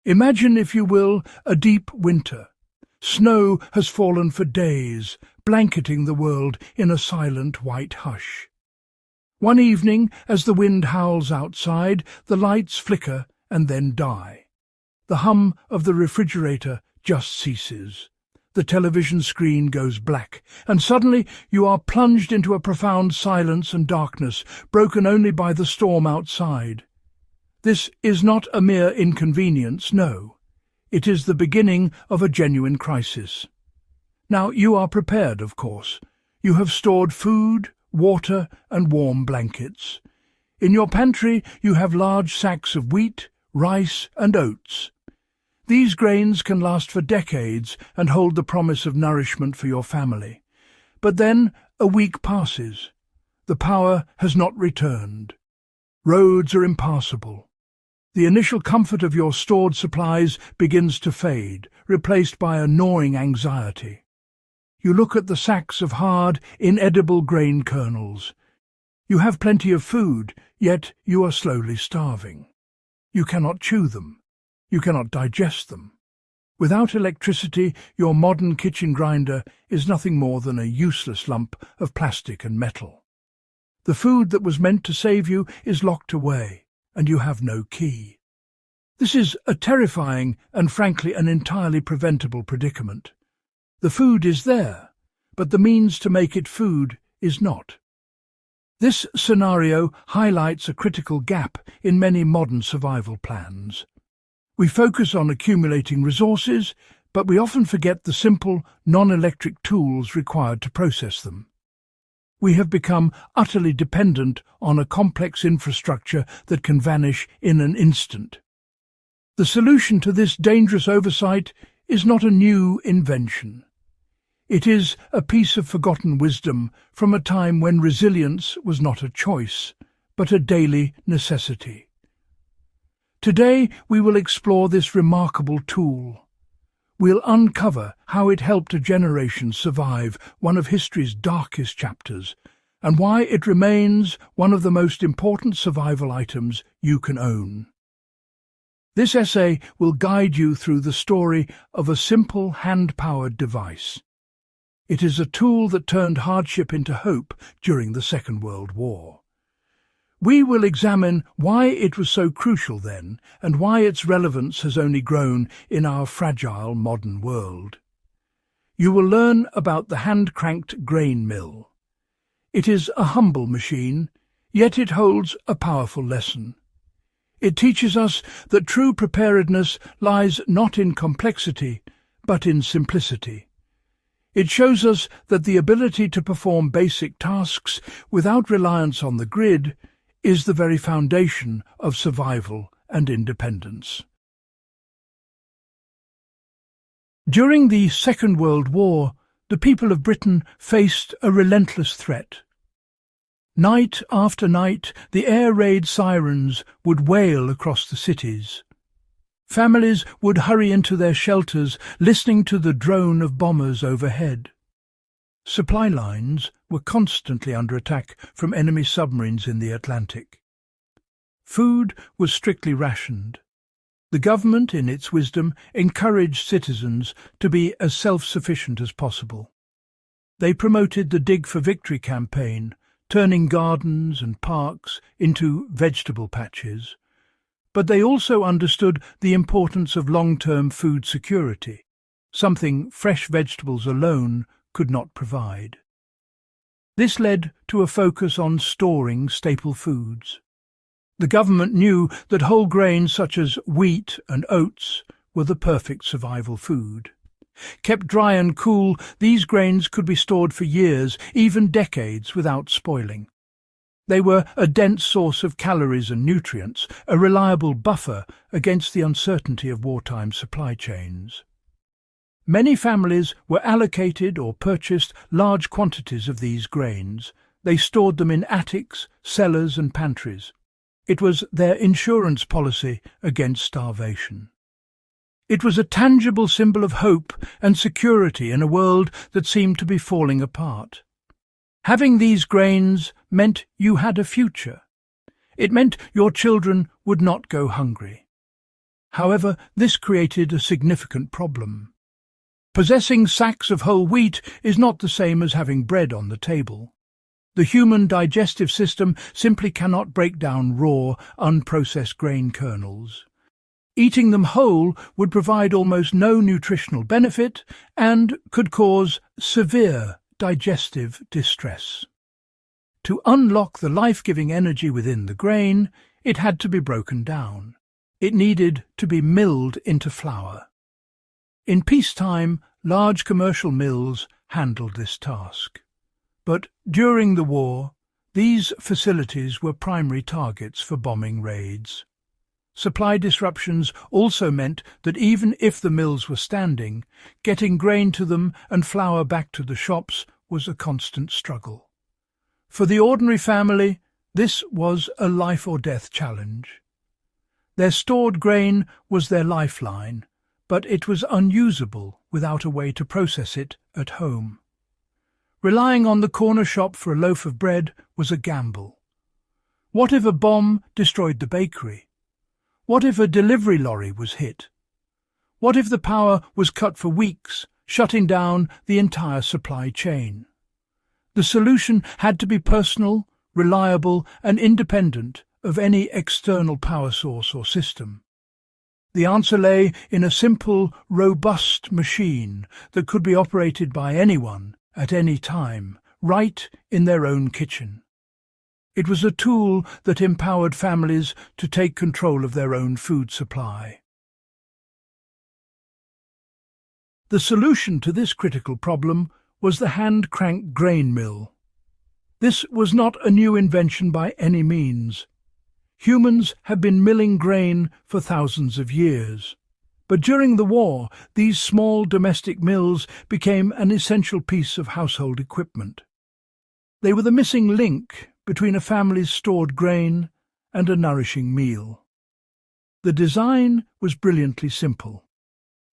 Imagine, if you will, a deep winter. Snow has fallen for days, blanketing the world in a silent white hush. One evening, as the wind howls outside, the lights flicker and then die. The hum of the refrigerator just ceases. The television screen goes black, and suddenly you are plunged into a profound silence and darkness, broken only by the storm outside. This is not a mere inconvenience, no. It is the beginning of a genuine crisis. Now, you are prepared, of course. You have stored food, water, and warm blankets. In your pantry you have large sacks of wheat, rice, and oats. These grains can last for decades and hold the promise of nourishment for your family. But then a week passes. The power has not returned. Roads are impassable. The initial comfort of your stored supplies begins to fade, replaced by a gnawing anxiety. You look at the sacks of hard, inedible grain kernels. You have plenty of food, yet you are slowly starving. You cannot chew them. You cannot digest them. Without electricity, your modern kitchen grinder is nothing more than a useless lump of plastic and metal. The food that was meant to save you is locked away, and you have no key. This is a terrifying and frankly an entirely preventable predicament. The food is there, but the means to make it food is not. This scenario highlights a critical gap in many modern survival plans. We focus on accumulating resources, but we often forget the simple, non-electric tools required to process them. We have become utterly dependent on a complex infrastructure that can vanish in an instant. The solution to this dangerous oversight is not a new invention. It is a piece of forgotten wisdom from a time when resilience was not a choice, but a daily necessity. Today we will explore this remarkable tool. We'll uncover how it helped a generation survive one of history's darkest chapters, and why it remains one of the most important survival items you can own. This essay will guide you through the story of a simple hand-powered device. It is a tool that turned hardship into hope during the Second World War. We will examine why it was so crucial then, and why its relevance has only grown in our fragile modern world. You will learn about the hand-cranked grain mill. It is a humble machine, yet it holds a powerful lesson. It teaches us that true preparedness lies not in complexity, but in simplicity. It shows us that the ability to perform basic tasks without reliance on the grid is the very foundation of survival and independence. During the Second World War, the people of Britain faced a relentless threat. Night after night, the air raid sirens would wail across the cities. Families would hurry into their shelters, listening to the drone of bombers overhead. Supply lines were constantly under attack from enemy submarines in the Atlantic. Food was strictly rationed. The government, in its wisdom, encouraged citizens to be as self-sufficient as possible. They promoted the Dig for Victory campaign, turning gardens and parks into vegetable patches. But they also understood the importance of long-term food security, something fresh vegetables alone could not provide. This led to a focus on storing staple foods. The government knew that whole grains such as wheat and oats were the perfect survival food. Kept dry and cool, these grains could be stored for years, even decades, without spoiling. They were a dense source of calories and nutrients, a reliable buffer against the uncertainty of wartime supply chains. Many families were allocated or purchased large quantities of these grains. They stored them in attics, cellars and pantries. It was their insurance policy against starvation. It was a tangible symbol of hope and security in a world that seemed to be falling apart. Having these grains meant you had a future. It meant your children would not go hungry. However, this created a significant problem. Possessing sacks of whole wheat is not the same as having bread on the table. The human digestive system simply cannot break down raw, unprocessed grain kernels. Eating them whole would provide almost no nutritional benefit and could cause severe digestive distress. To unlock the life-giving energy within the grain, it had to be broken down. It needed to be milled into flour. In peacetime, large commercial mills handled this task. But during the war, these facilities were primary targets for bombing raids. Supply disruptions also meant that even if the mills were standing, getting grain to them and flour back to the shops was a constant struggle. For the ordinary family, this was a life-or-death challenge. Their stored grain was their lifeline, but it was unusable without a way to process it at home. Relying on the corner shop for a loaf of bread was a gamble. What if a bomb destroyed the bakery? What if a delivery lorry was hit? What if the power was cut for weeks, shutting down the entire supply chain? The solution had to be personal, reliable, and independent of any external power source or system. The answer lay in a simple, robust machine that could be operated by anyone, at any time, right in their own kitchen. It was a tool that empowered families to take control of their own food supply. The solution to this critical problem was the hand-crank grain mill. This was not a new invention by any means. Humans had been milling grain for thousands of years. But during the war, these small domestic mills became an essential piece of household equipment. They were the missing link between a family's stored grain and a nourishing meal. The design was brilliantly simple.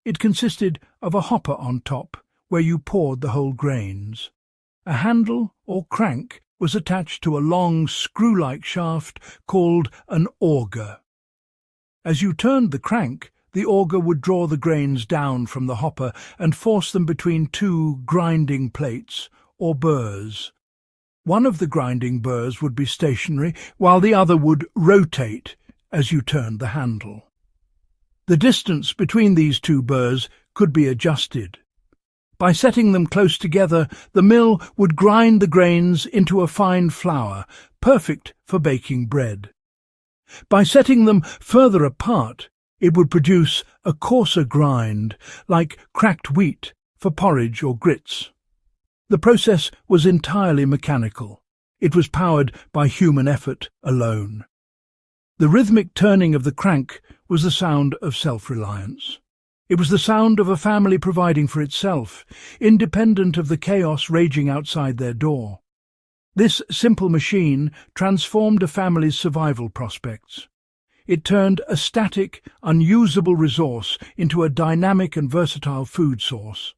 It consisted of a hopper on top, where you poured the whole grains. A handle, or crank, was attached to a long screw-like shaft called an auger. As you turned the crank, the auger would draw the grains down from the hopper and force them between two grinding plates, or burrs. One of the grinding burrs would be stationary, while the other would rotate as you turned the handle. The distance between these two burrs could be adjusted. By setting them close together, the mill would grind the grains into a fine flour, perfect for baking bread. By setting them further apart, it would produce a coarser grind, like cracked wheat, for porridge or grits. The process was entirely mechanical. It was powered by human effort alone. The rhythmic turning of the crank was the sound of self-reliance. It was the sound of a family providing for itself, independent of the chaos raging outside their door. This simple machine transformed a family's survival prospects. It turned a static, unusable resource into a dynamic and versatile food source.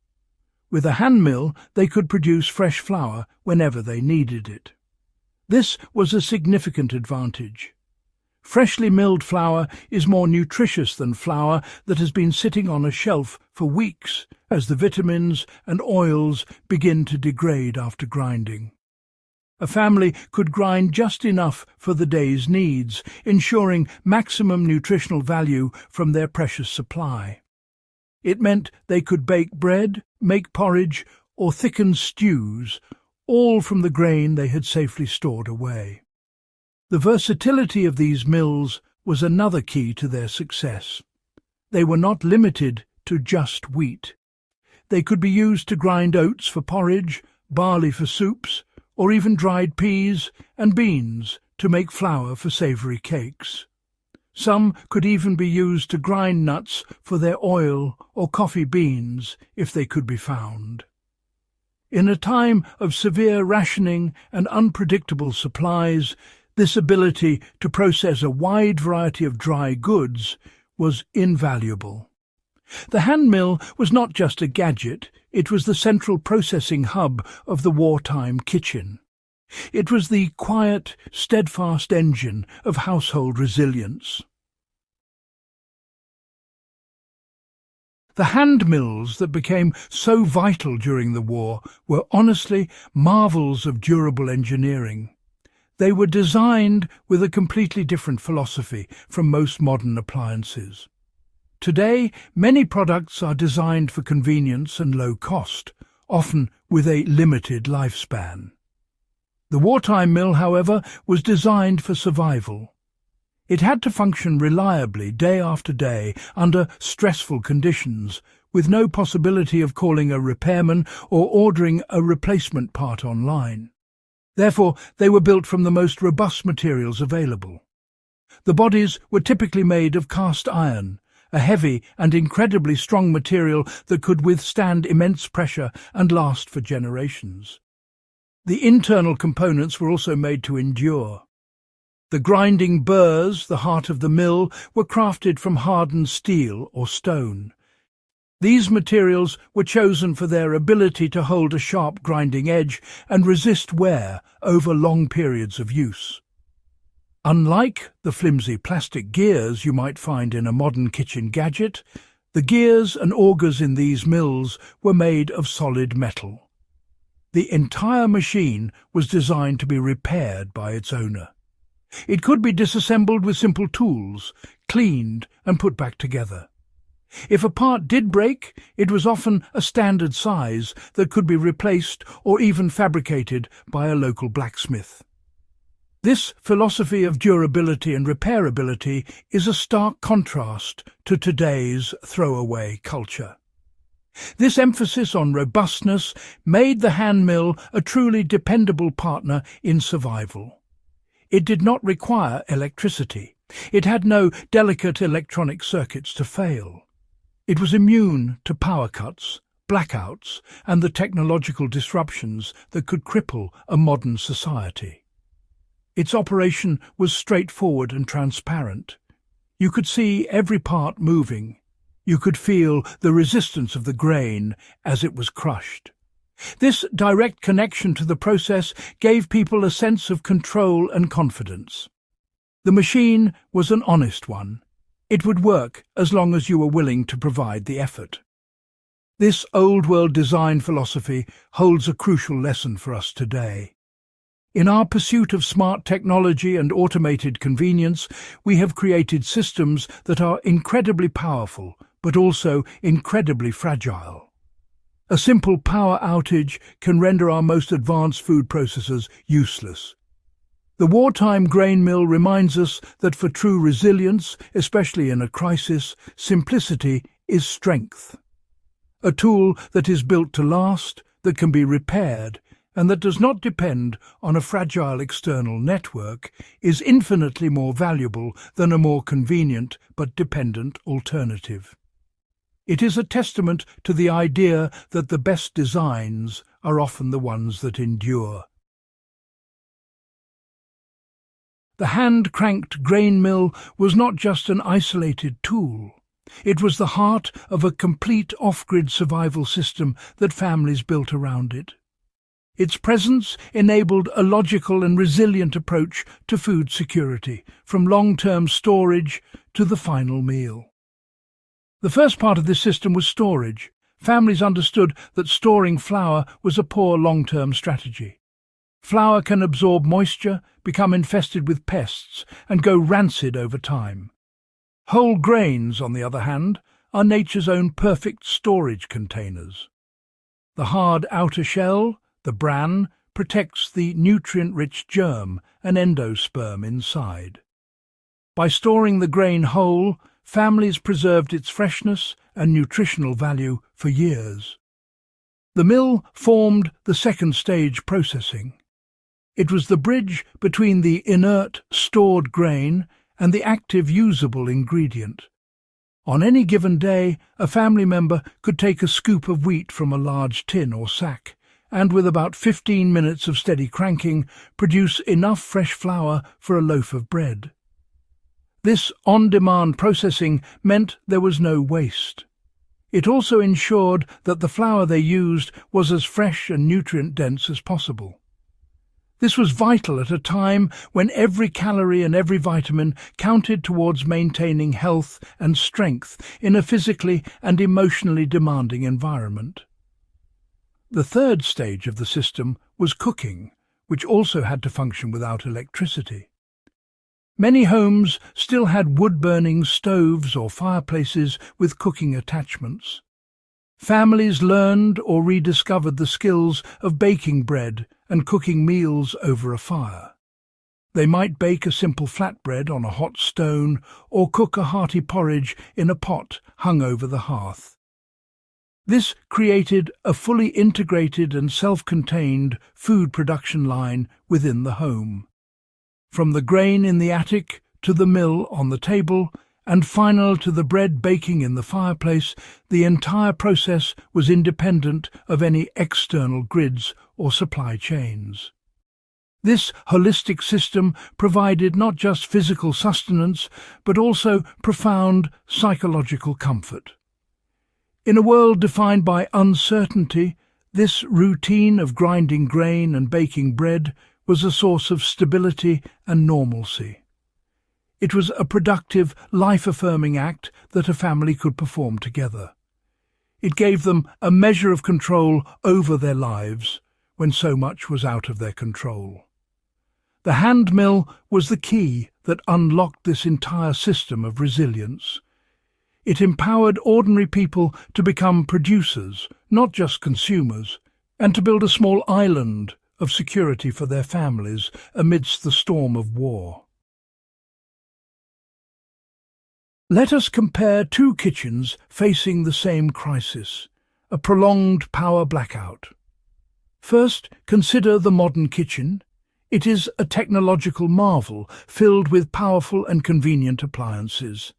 With a hand mill, they could produce fresh flour whenever they needed it. This was a significant advantage. Freshly milled flour is more nutritious than flour that has been sitting on a shelf for weeks, as the vitamins and oils begin to degrade after grinding. A family could grind just enough for the day's needs, ensuring maximum nutritional value from their precious supply. It meant they could bake bread, make porridge, or thicken stews, all from the grain they had safely stored away. The versatility of these mills was another key to their success. They were not limited to just wheat. They could be used to grind oats for porridge, barley for soups, or even dried peas and beans to make flour for savoury cakes. Some could even be used to grind nuts for their oil or coffee beans if they could be found. In a time of severe rationing and unpredictable supplies, this ability to process a wide variety of dry goods was invaluable. The hand mill was not just a gadget, it was the central processing hub of the wartime kitchen. It was the quiet, steadfast engine of household resilience. The hand mills that became so vital during the war were honestly marvels of durable engineering. They were designed with a completely different philosophy from most modern appliances. Today, many products are designed for convenience and low cost, often with a limited lifespan. The wartime mill, however, was designed for survival. It had to function reliably day after day under stressful conditions, with no possibility of calling a repairman or ordering a replacement part online. Therefore, they were built from the most robust materials available. The bodies were typically made of cast iron, a heavy and incredibly strong material that could withstand immense pressure and last for generations. The internal components were also made to endure. The grinding burrs, the heart of the mill, were crafted from hardened steel or stone. These materials were chosen for their ability to hold a sharp grinding edge and resist wear over long periods of use. Unlike the flimsy plastic gears you might find in a modern kitchen gadget, the gears and augers in these mills were made of solid metal. The entire machine was designed to be repaired by its owner. It could be disassembled with simple tools, cleaned and put back together. If a part did break, it was often a standard size that could be replaced or even fabricated by a local blacksmith. This philosophy of durability and repairability is a stark contrast to today's throwaway culture. This emphasis on robustness made the hand mill a truly dependable partner in survival. It did not require electricity. It had no delicate electronic circuits to fail. It was immune to power cuts, blackouts, and the technological disruptions that could cripple a modern society. Its operation was straightforward and transparent. You could see every part moving. You could feel the resistance of the grain as it was crushed. This direct connection to the process gave people a sense of control and confidence. The machine was an honest one. It would work as long as you were willing to provide the effort. This old-world design philosophy holds a crucial lesson for us today. In our pursuit of smart technology and automated convenience, we have created systems that are incredibly powerful, but also incredibly fragile. A simple power outage can render our most advanced food processors useless. The wartime grain mill reminds us that for true resilience, especially in a crisis, simplicity is strength. A tool that is built to last, that can be repaired, and that does not depend on a fragile external network is infinitely more valuable than a more convenient but dependent alternative. It is a testament to the idea that the best designs are often the ones that endure. The hand-cranked grain mill was not just an isolated tool. It was the heart of a complete off-grid survival system that families built around it. Its presence enabled a logical and resilient approach to food security, from long-term storage to the final meal. The first part of this system was storage. Families understood that storing flour was a poor long-term strategy. Flour can absorb moisture, become infested with pests, and go rancid over time. Whole grains, on the other hand, are nature's own perfect storage containers. The hard outer shell, the bran, protects the nutrient-rich germ, an endosperm inside. By storing the grain whole, families preserved its freshness and nutritional value for years. The mill formed the second stage processing. It was the bridge between the inert, stored grain and the active, usable ingredient. On any given day, a family member could take a scoop of wheat from a large tin or sack, and with about 15 minutes of steady cranking, produce enough fresh flour for a loaf of bread. This on-demand processing meant there was no waste. It also ensured that the flour they used was as fresh and nutrient-dense as possible. This was vital at a time when every calorie and every vitamin counted towards maintaining health and strength in a physically and emotionally demanding environment. The third stage of the system was cooking, which also had to function without electricity. Many homes still had wood-burning stoves or fireplaces with cooking attachments. Families learned or rediscovered the skills of baking bread and cooking meals over a fire. They might bake a simple flatbread on a hot stone or cook a hearty porridge in a pot hung over the hearth. This created a fully integrated and self-contained food production line within the home. From the grain in the attic to the mill on the table, and final to the bread baking in the fireplace, the entire process was independent of any external grids or supply chains. This holistic system provided not just physical sustenance, but also profound psychological comfort. In a world defined by uncertainty, this routine of grinding grain and baking bread was a source of stability and normalcy. It was a productive, life-affirming act that a family could perform together. It gave them a measure of control over their lives when so much was out of their control. The hand mill was the key that unlocked this entire system of resilience. It empowered ordinary people to become producers, not just consumers, and to build a small island of security for their families amidst the storm of war. Let us compare two kitchens facing the same crisis, a prolonged power blackout. First, consider the modern kitchen. It is a technological marvel filled with powerful and convenient appliances.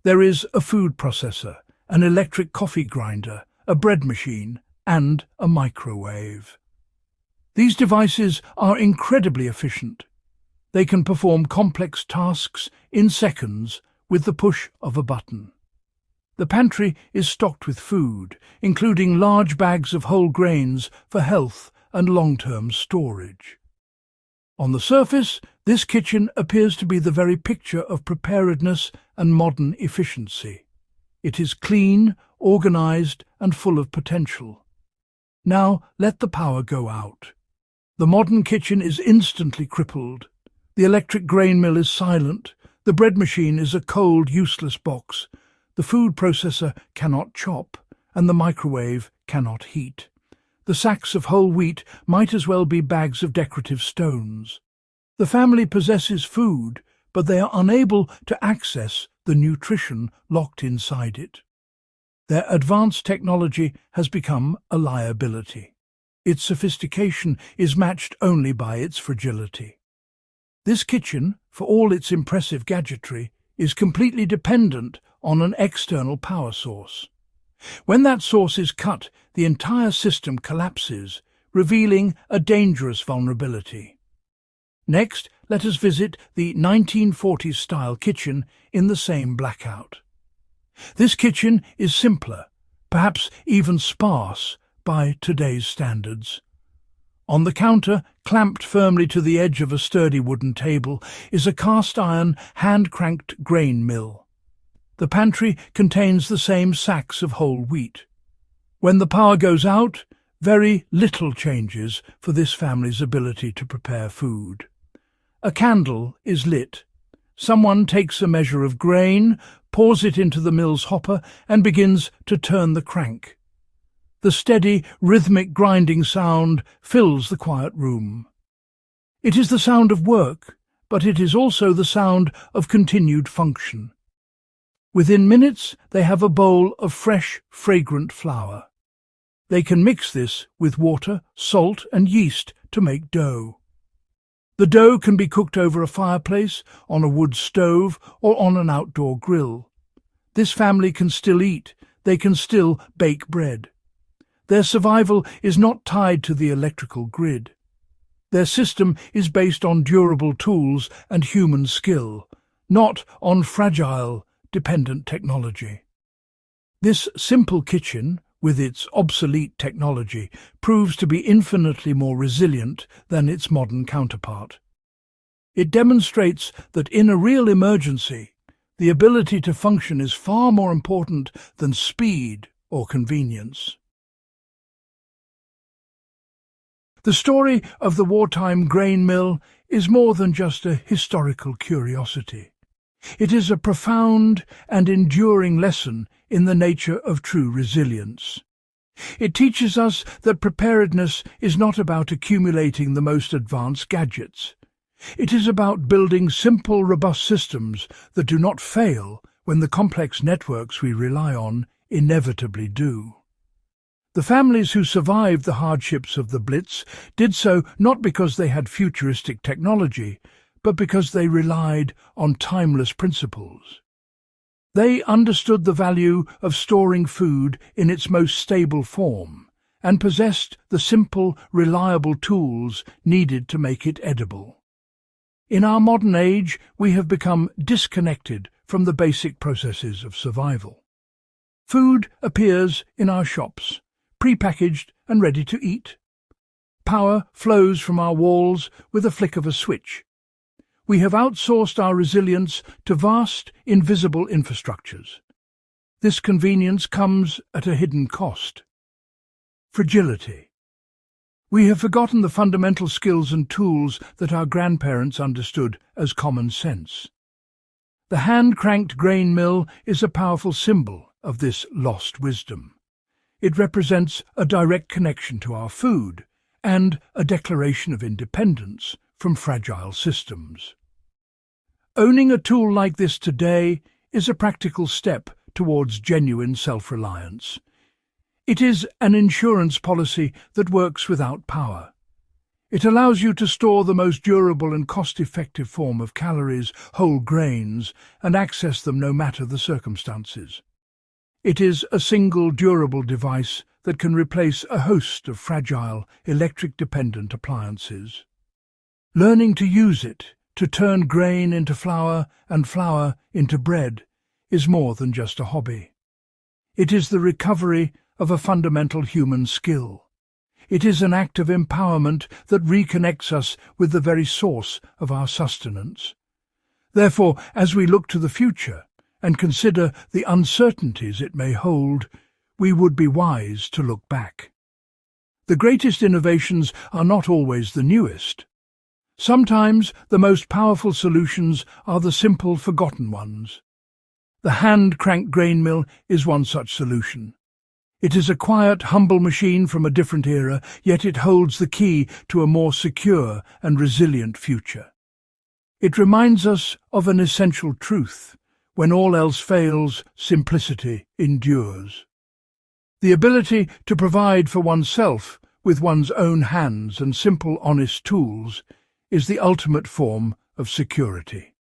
There is a food processor, an electric coffee grinder, a bread machine, and a microwave. These devices are incredibly efficient. They can perform complex tasks in seconds with the push of a button. The pantry is stocked with food, including large bags of whole grains for health and long-term storage. On the surface, this kitchen appears to be the very picture of preparedness and modern efficiency. It is clean, organized, and full of potential. Now let the power go out. The modern kitchen is instantly crippled. The electric grain mill is silent. The bread machine is a cold, useless box. The food processor cannot chop, and the microwave cannot heat. The sacks of whole wheat might as well be bags of decorative stones. The family possesses food, but they are unable to access the nutrition locked inside it. Their advanced technology has become a liability. Its sophistication is matched only by its fragility. This kitchen, for all its impressive gadgetry, is completely dependent on an external power source. When that source is cut, the entire system collapses, revealing a dangerous vulnerability. Next, let us visit the 1940s-style kitchen in the same blackout. This kitchen is simpler, perhaps even sparse by today's standards. On the counter, clamped firmly to the edge of a sturdy wooden table, is a cast-iron, hand-cranked grain mill. The pantry contains the same sacks of whole wheat. When the power goes out, very little changes for this family's ability to prepare food. A candle is lit. Someone takes a measure of grain, pours it into the mill's hopper, and begins to turn the crank. The steady, rhythmic grinding sound fills the quiet room. It is the sound of work, but it is also the sound of continued function. Within minutes, they have a bowl of fresh, fragrant flour. They can mix this with water, salt, and yeast to make dough. The dough can be cooked over a fireplace, on a wood stove, or on an outdoor grill. This family can still eat. They can still bake bread. Their survival is not tied to the electrical grid. Their system is based on durable tools and human skill, not on fragile, dependent technology. This simple kitchen, with its obsolete technology, proves to be infinitely more resilient than its modern counterpart. It demonstrates that in a real emergency, the ability to function is far more important than speed or convenience. The story of the wartime grain mill is more than just a historical curiosity. It is a profound and enduring lesson in the nature of true resilience. It teaches us that preparedness is not about accumulating the most advanced gadgets. It is about building simple, robust systems that do not fail when the complex networks we rely on inevitably do. The families who survived the hardships of the Blitz did so not because they had futuristic technology, but because they relied on timeless principles. They understood the value of storing food in its most stable form and possessed the simple, reliable tools needed to make it edible. In our modern age, we have become disconnected from the basic processes of survival. Food appears in our shops, prepackaged and ready to eat. Power flows from our walls with a flick of a switch. We have outsourced our resilience to vast, invisible infrastructures. This convenience comes at a hidden cost. Fragility. We have forgotten the fundamental skills and tools that our grandparents understood as common sense. The hand-cranked grain mill is a powerful symbol of this lost wisdom. It represents a direct connection to our food and a declaration of independence from fragile systems. Owning a tool like this today is a practical step towards genuine self-reliance. It is an insurance policy that works without power. It allows you to store the most durable and cost-effective form of calories, whole grains, and access them no matter the circumstances. It is a single durable device that can replace a host of fragile, electric-dependent appliances. Learning to use it, to turn grain into flour and flour into bread, is more than just a hobby. It is the recovery of a fundamental human skill. It is an act of empowerment that reconnects us with the very source of our sustenance. Therefore, as we look to the future and consider the uncertainties it may hold, we would be wise to look back. The greatest innovations are not always the newest. Sometimes the most powerful solutions are the simple, forgotten ones. The hand-cranked grain mill is one such solution. It is a quiet, humble machine from a different era, yet it holds the key to a more secure and resilient future. It reminds us of an essential truth: when all else fails, simplicity endures. The ability to provide for oneself with one's own hands and simple, honest tools is the ultimate form of security.